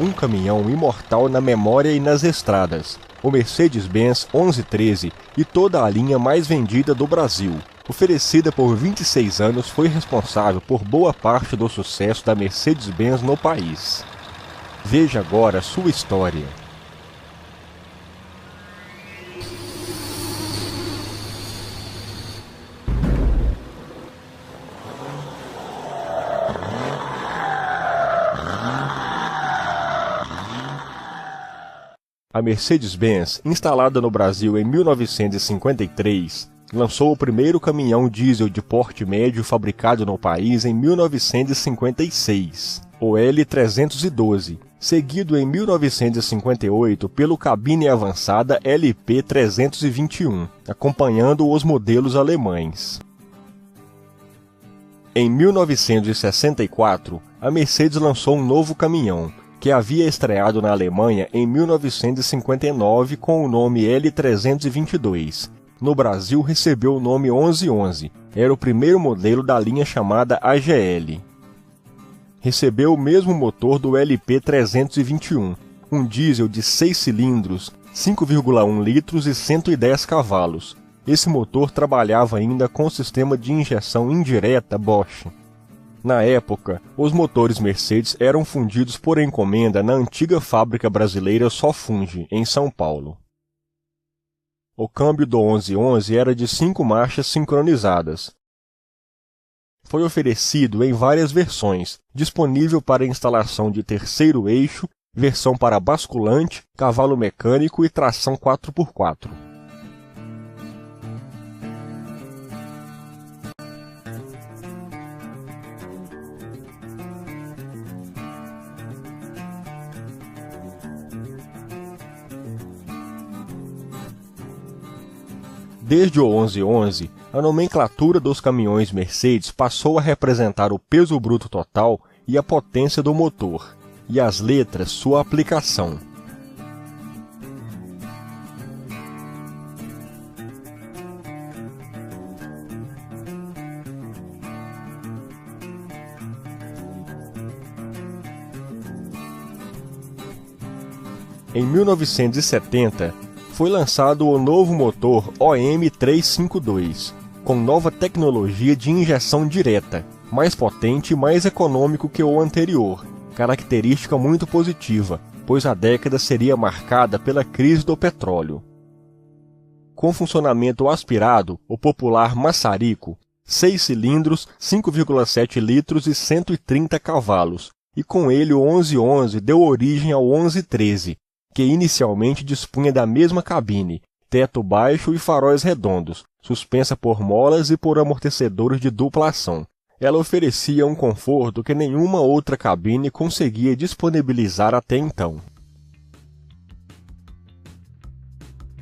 um caminhão imortal na memória e nas estradas, o Mercedes-Benz 1113 e toda a linha mais vendida do Brasil. Oferecida por 26 anos, foi responsável por boa parte do sucesso da Mercedes-Benz no país. Veja agora sua história. A Mercedes-Benz, instalada no Brasil em 1953, lançou o primeiro caminhão diesel de porte médio fabricado no país em 1956, o L312, seguido em 1958 pelo cabine avançada LP321, acompanhando os modelos alemães. Em 1964, a Mercedes lançou um novo caminhão, que havia estreado na Alemanha em 1959 com o nome L322. No Brasil recebeu o nome 1111, era o primeiro modelo da linha chamada AGL. Recebeu o mesmo motor do LP321, um diesel de 6 cilindros, 5,1 litros e 110 cavalos. Esse motor trabalhava ainda com o sistema de injeção indireta Bosch. Na época, os motores Mercedes eram fundidos por encomenda na antiga fábrica brasileira Sofunge, em São Paulo. O câmbio do 1111 era de 5 marchas sincronizadas. Foi oferecido em várias versões, disponível para instalação de terceiro eixo, versão para basculante, cavalo mecânico e tração 4x4. Desde o 1111, a nomenclatura dos caminhões Mercedes passou a representar o peso bruto total e a potência do motor, e as letras sua aplicação. Em 1970, foi lançado o novo motor OM352, com nova tecnologia de injeção direta, mais potente e mais econômico que o anterior, característica muito positiva, pois a década seria marcada pela crise do petróleo. Com funcionamento aspirado, o popular maçarico, 6 cilindros, 5,7 litros e 130 cavalos, e com ele o 1111 deu origem ao 1113, que inicialmente dispunha da mesma cabine, teto baixo e faróis redondos, suspensa por molas e por amortecedores de dupla ação. Ela oferecia um conforto que nenhuma outra cabine conseguia disponibilizar até então.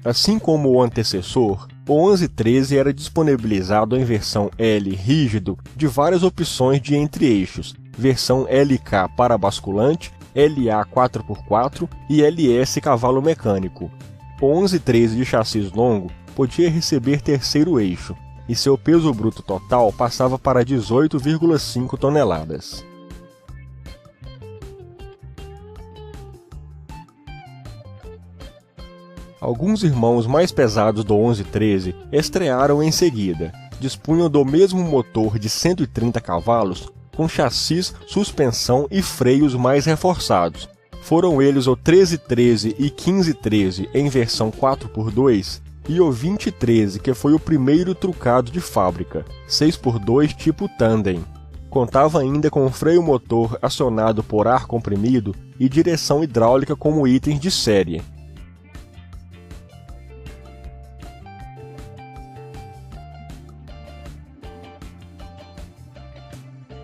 Assim como o antecessor, o 1113 era disponibilizado em versão L rígido de várias opções de entre-eixos, versão LK para basculante, LA 4x4 e LS cavalo mecânico. O 1113 de chassis longo podia receber terceiro eixo, e seu peso bruto total passava para 18,5 toneladas. Alguns irmãos mais pesados do 1113 estrearam em seguida. Dispunham do mesmo motor de 130 cavalos, com chassis, suspensão e freios mais reforçados. Foram eles o 1313 e 1513 em versão 4x2 e o 2013, que foi o primeiro trucado de fábrica, 6x2 tipo tandem. Contava ainda com freio motor acionado por ar comprimido e direção hidráulica como itens de série.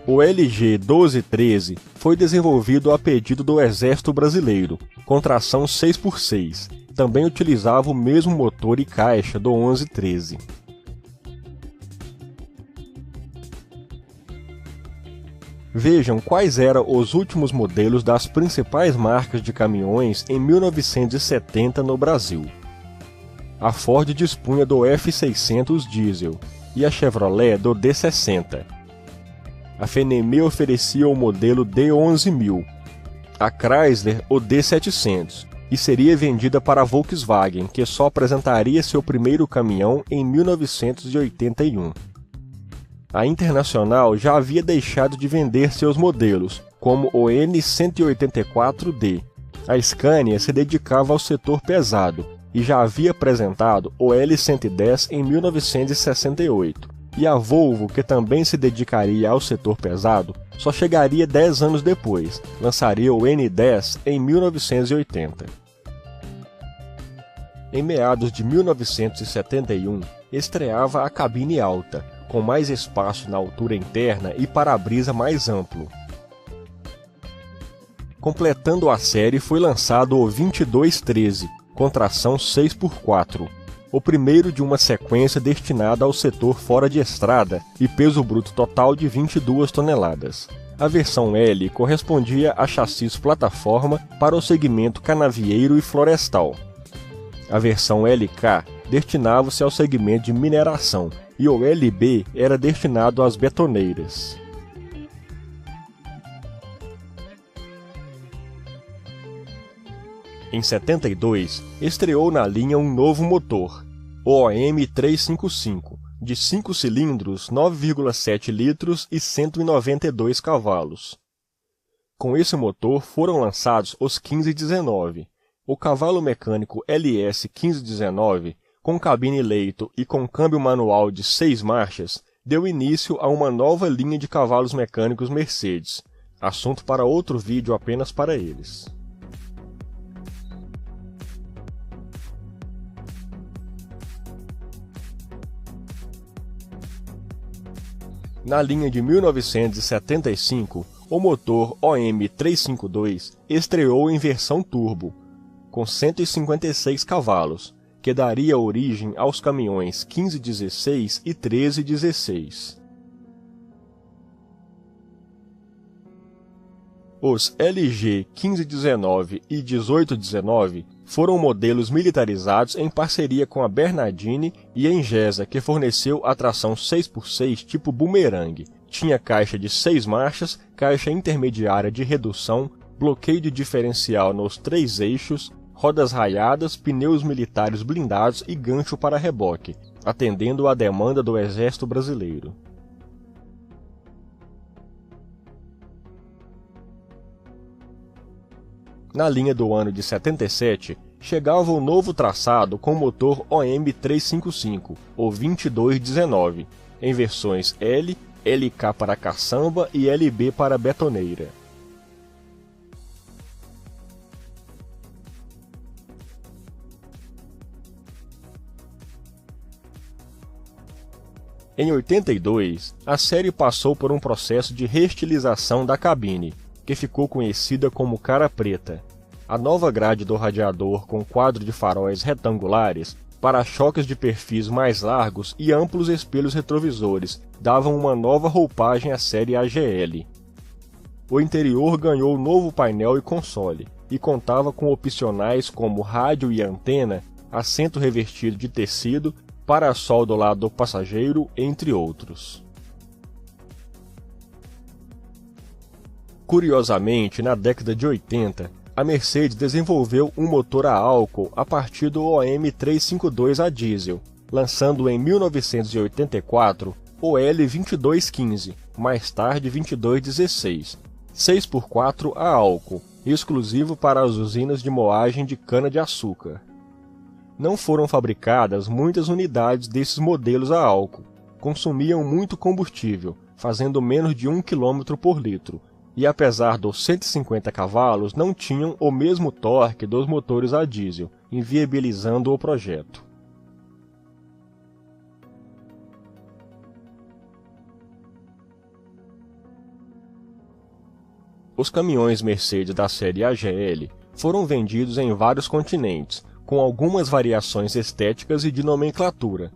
O LG 1213 foi desenvolvido a pedido do Exército Brasileiro, com tração 6x6. Também utilizava o mesmo motor e caixa do 1113. Vejam quais eram os últimos modelos das principais marcas de caminhões em 1970 no Brasil. A Ford dispunha do F600 diesel e a Chevrolet do D60. A Fenemê oferecia o modelo D11000. a Chrysler o D700, e seria vendida para a Volkswagen, que só apresentaria seu primeiro caminhão em 1981. A Internacional já havia deixado de vender seus modelos, como o N184D. A Scania se dedicava ao setor pesado e já havia apresentado o L110 em 1968. E a Volvo, que também se dedicaria ao setor pesado, só chegaria 10 anos depois, lançaria o N10 em 1980. Em meados de 1971, estreava a cabine alta, com mais espaço na altura interna e para-brisa mais amplo. Completando a série foi lançado o 2213, com tração 6x4, o primeiro de uma sequência destinada ao setor fora de estrada e peso bruto total de 22 toneladas. A versão L correspondia a chassis plataforma para o segmento canavieiro e florestal. A versão LK destinava-se ao segmento de mineração e o LB era destinado às betoneiras. Em 72, estreou na linha um novo motor, o OM355, de 5 cilindros, 9,7 litros e 192 cavalos. Com esse motor foram lançados os 1519. O cavalo mecânico LS 1519, com cabine leito e com câmbio manual de 6 marchas, deu início a uma nova linha de cavalos mecânicos Mercedes, assunto para outro vídeo apenas para eles. Na linha de 1975, o motor OM352 estreou em versão turbo, com 156 cavalos, que daria origem aos caminhões 1516 e 1316. Os LG 1519 e 1819 foram modelos militarizados em parceria com a Bernardini e a Engesa, que forneceu a tração 6x6 tipo Boomerang. Tinha caixa de 6 marchas, caixa intermediária de redução, bloqueio de diferencial nos 3 eixos, rodas raiadas, pneus militares blindados e gancho para reboque, atendendo à demanda do Exército Brasileiro. Na linha do ano de 77, chegava o novo traçado com motor OM355, ou 2219, em versões L, LK para caçamba e LB para betoneira. Em 82, a série passou por um processo de reestilização da cabine, que ficou conhecida como cara preta. A nova grade do radiador com quadro de faróis retangulares, para-choques de perfis mais largos e amplos espelhos retrovisores davam uma nova roupagem à série AGL. O interior ganhou novo painel e console, e contava com opcionais como rádio e antena, assento revestido de tecido, para-sol do lado do passageiro, entre outros. Curiosamente, na década de 80, a Mercedes desenvolveu um motor a álcool a partir do OM352 a diesel, lançando em 1984 o L2215, mais tarde 2216, 6x4 a álcool, exclusivo para as usinas de moagem de cana-de-açúcar. Não foram fabricadas muitas unidades desses modelos a álcool, consumiam muito combustível, fazendo menos de 1 km por litro, e apesar dos 150 cavalos não tinham o mesmo torque dos motores a diesel, inviabilizando o projeto. Os caminhões Mercedes da série AGL foram vendidos em vários continentes, com algumas variações estéticas e de nomenclatura.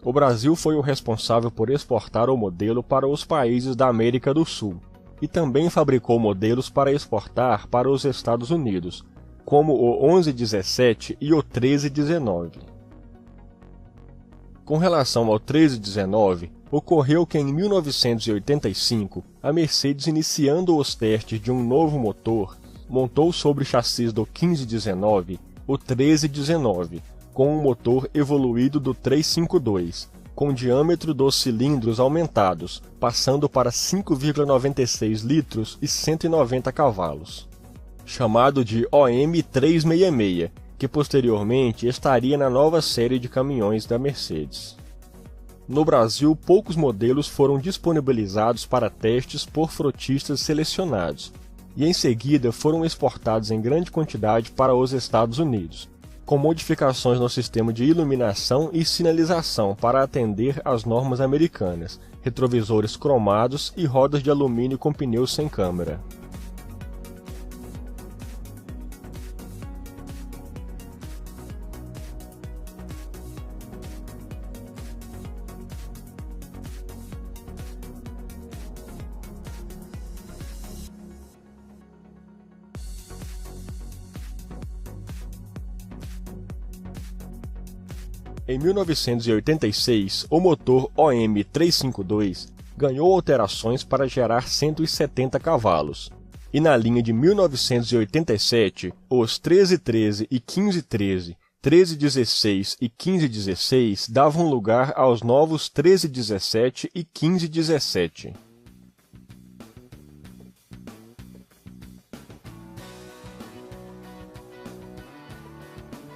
O Brasil foi o responsável por exportar o modelo para os países da América do Sul, e também fabricou modelos para exportar para os Estados Unidos, como o 1117 e o 1319. Com relação ao 1319, Ocorreu que em 1985, a Mercedes, iniciando os testes de um novo motor, montou sobre o chassi do 1519 o 1319, com um motor evoluído do 352, com o diâmetro dos cilindros aumentados, passando para 5,96 litros e 190 cavalos. Chamado de OM366, que posteriormente estaria na nova série de caminhões da Mercedes. No Brasil, poucos modelos foram disponibilizados para testes por frotistas selecionados, e em seguida foram exportados em grande quantidade para os Estados Unidos, com modificações no sistema de iluminação e sinalização para atender às normas americanas, retrovisores cromados e rodas de alumínio com pneus sem câmera. Em 1986, o motor OM352 ganhou alterações para gerar 170 cavalos, e na linha de 1987, os 1313 e 1513, 1316 e 1516 davam lugar aos novos 1317 e 1517.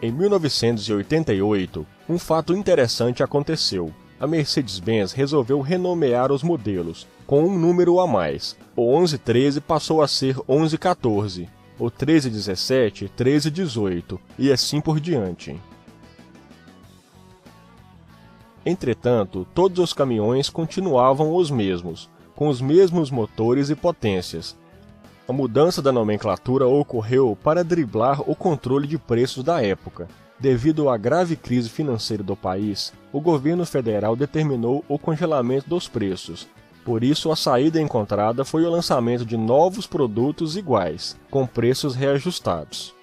Em 1988, um fato interessante aconteceu. A Mercedes-Benz resolveu renomear os modelos, com um número a mais. O 1113 passou a ser 1114, o 1317, 1318, e assim por diante. Entretanto, todos os caminhões continuavam os mesmos, com os mesmos motores e potências. A mudança da nomenclatura ocorreu para driblar o controle de preços da época. Devido à grave crise financeira do país, o governo federal determinou o congelamento dos preços. Por isso, a saída encontrada foi o lançamento de novos produtos iguais, com preços reajustados.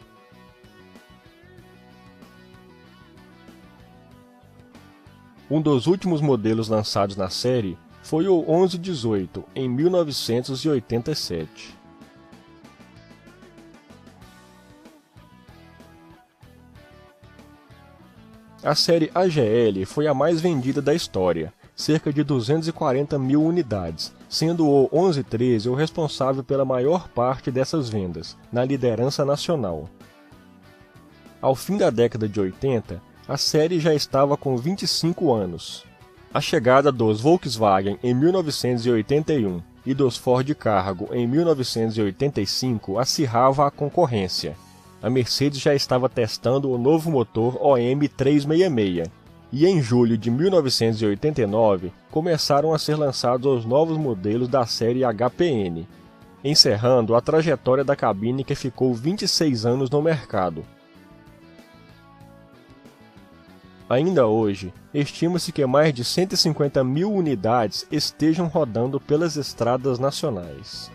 Um dos últimos modelos lançados na série foi o 1118, em 1987. A série AGL foi a mais vendida da história, cerca de 240 mil unidades, sendo o 1113 o responsável pela maior parte dessas vendas, na liderança nacional. Ao fim da década de 80, a série já estava com 25 anos. A chegada dos Volkswagen em 1981 e dos Ford Cargo em 1985 acirrava a concorrência. A Mercedes já estava testando o novo motor OM366, e em julho de 1989 começaram a ser lançados os novos modelos da série HPN, encerrando a trajetória da cabine que ficou 26 anos no mercado. Ainda hoje, estima-se que mais de 150 mil unidades estejam rodando pelas estradas nacionais.